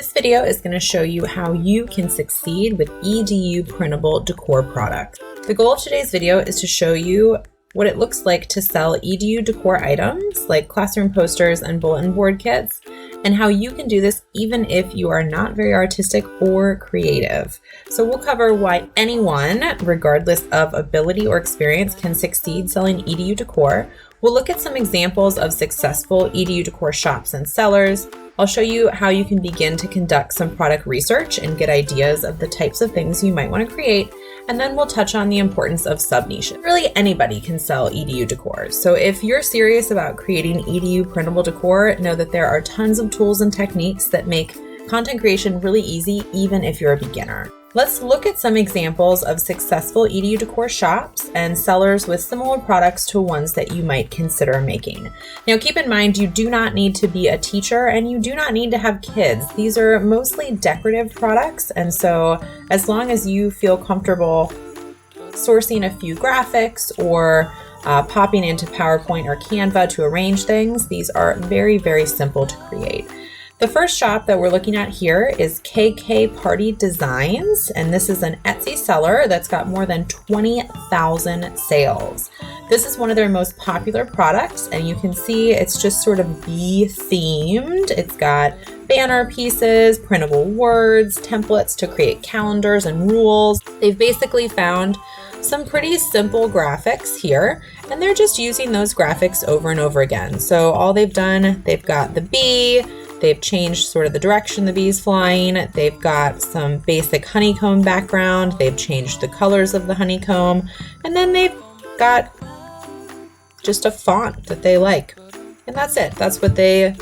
This video is going to show you how you can succeed with EDU printable decor products. The goal of today's video is to show you what it looks like to sell EDU decor items like classroom posters and bulletin board kits, and how you can do this even if you are not very artistic or creative. So we'll cover why anyone, regardless of ability or experience, can succeed selling EDU decor. We'll look at some examples of successful EDU decor shops and sellers. I'll show you how you can begin to conduct some product research and get ideas of the types of things you might want to create. And then we'll touch on the importance of sub-niches. Really anybody can sell EDU decor. So if you're serious about creating EDU printable decor, know that there are tons of tools and techniques that make content creation really easy, even if you're a beginner. Let's look at some examples of successful EDU decor shops and sellers with similar products to ones that you might consider making. Now, keep in mind, you do not need to be a teacher and you do not need to have kids. These are mostly decorative products, and so as long as you feel comfortable sourcing a few graphics or popping into PowerPoint or Canva to arrange things, these are very, very simple to create. The first shop that we're looking at here is KK Party Designs, and this is an Etsy seller that's got more than 20,000 sales. This is one of their most popular products, and you can see it's just sort of bee themed. It's got banner pieces, printable words, templates to create calendars and rules. They've basically found some pretty simple graphics here, and they're just using those graphics over and over again. So all they've done, they've got the bee, they've changed sort of the direction the bee's flying. They've got some basic honeycomb background. They've changed the colors of the honeycomb. And then they've got just a font that they like. And that's it. That's what they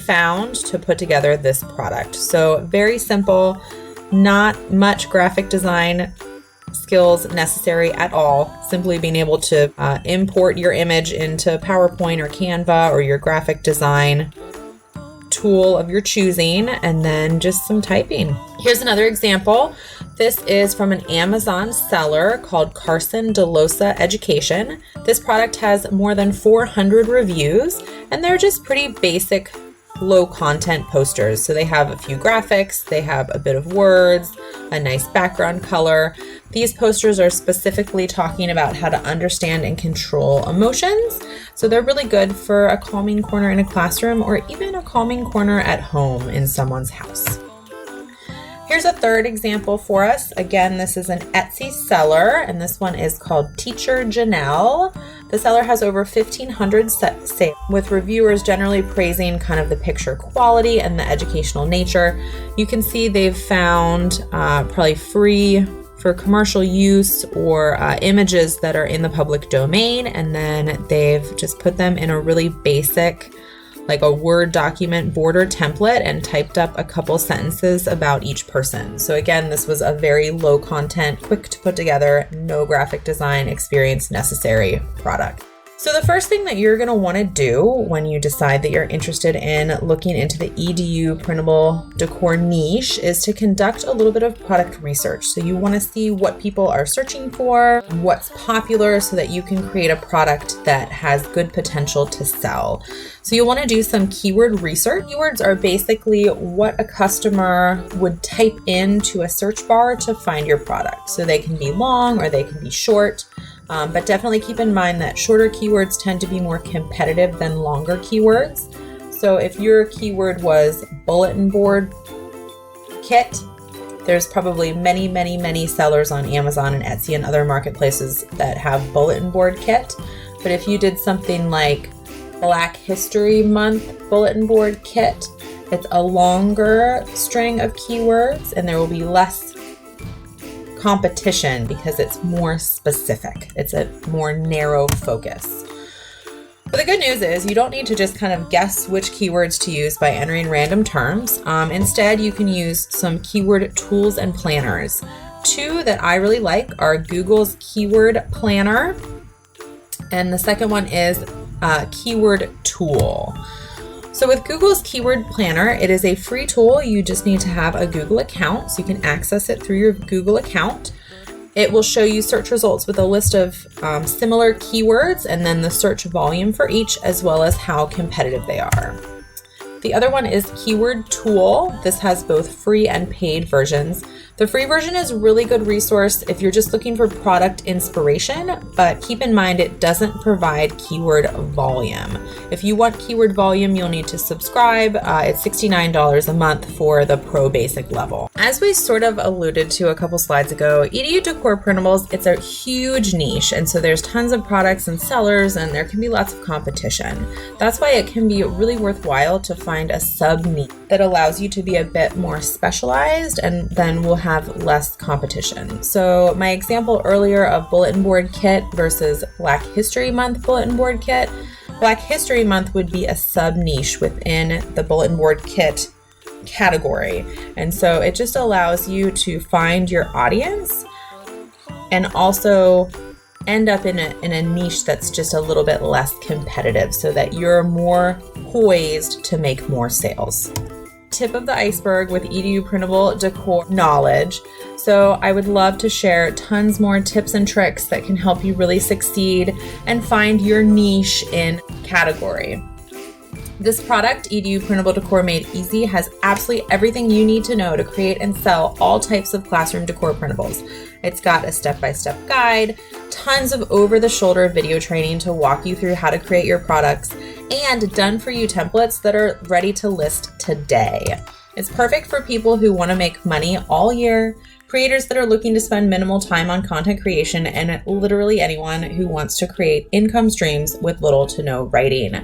found to put together this product. So very simple, not much graphic design skills necessary at all. Simply being able to import your image into PowerPoint or Canva or your graphic design tool of your choosing, and then just some typing. Here's another example. This is from an Amazon seller called Carson DeLosa Education. This product has more than 400 reviews, and they're just pretty basic, low content posters. So they have a few graphics, they have a bit of words, a nice background color. These posters are specifically talking about how to understand and control emotions. So they're really good for a calming corner in a classroom or even a calming corner at home in someone's house. Here's a third example for us. Again, this is an Etsy seller, and this one is called Teacher Janelle. The seller has over 1,500 sales, with reviewers generally praising kind of the picture quality and the educational nature. You can see they've found probably free for commercial use or images that are in the public domain, and then they've just put them in a really basic, like a Word document border template, and typed up a couple sentences about each person. So again, this was a very low content, quick to put together, no graphic design experience necessary product. So the first thing that you're going to want to do when you decide that you're interested in looking into the EDU printable decor niche is to conduct a little bit of product research. So you want to see what people are searching for, what's popular, so that you can create a product that has good potential to sell. So you'll want to do some keyword research. Keywords are basically what a customer would type into a search bar to find your product. So they can be long or they can be short. But definitely keep in mind that shorter keywords tend to be more competitive than longer keywords. So if your keyword was bulletin board kit, there's probably many sellers on Amazon and Etsy and other marketplaces that have bulletin board kit. But if you did something like Black History Month bulletin board kit, it's a longer string of keywords and there will be less competition because it's more specific. It's a more narrow focus. But the good news is you don't need to just kind of guess which keywords to use by entering random terms. Instead, you can use some keyword tools and planners. Two that I really like are Google's Keyword Planner, and the second one is Keyword Tool. So with Google's Keyword Planner, it is a free tool. You just need to have a Google account, so you can access it through your Google account. It will show you search results with a list of similar keywords and then the search volume for each, as well as how competitive they are. The other one is Keyword Tool. This has both free and paid versions. The free version is a really good resource if you're just looking for product inspiration, but keep in mind it doesn't provide keyword volume. If you want keyword volume, you'll need to subscribe. It's $69 a month for the Pro Basic level. As we sort of alluded to a couple slides ago, EDU Decor printables, it's a huge niche, and so there's tons of products and sellers, and there can be lots of competition. That's why it can be really worthwhile to find a sub-niche that allows you to be a bit more specialized, and then we'll have less competition. So my example earlier of bulletin board kit versus Black History Month bulletin board kit, Black History Month would be a sub-niche within the bulletin board kit category. And so it just allows you to find your audience and also end up in a niche that's just a little bit less competitive so that you're more poised to make more sales. Tip of the iceberg with EDU printable decor knowledge. So I would love to share tons more tips and tricks that can help you really succeed and find your niche in category. This product, EDU Printable Decor Made Easy, has absolutely everything you need to know to create and sell all types of classroom decor printables. It's got a step-by-step guide, tons of over-the-shoulder video training to walk you through how to create your products, and done-for-you templates that are ready to list today. It's perfect for people who want to make money all year, creators that are looking to spend minimal time on content creation, and literally anyone who wants to create income streams with little to no writing.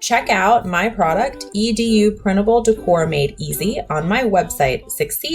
Check out my product, EDU Printable Decor Made Easy, on my website, Succeed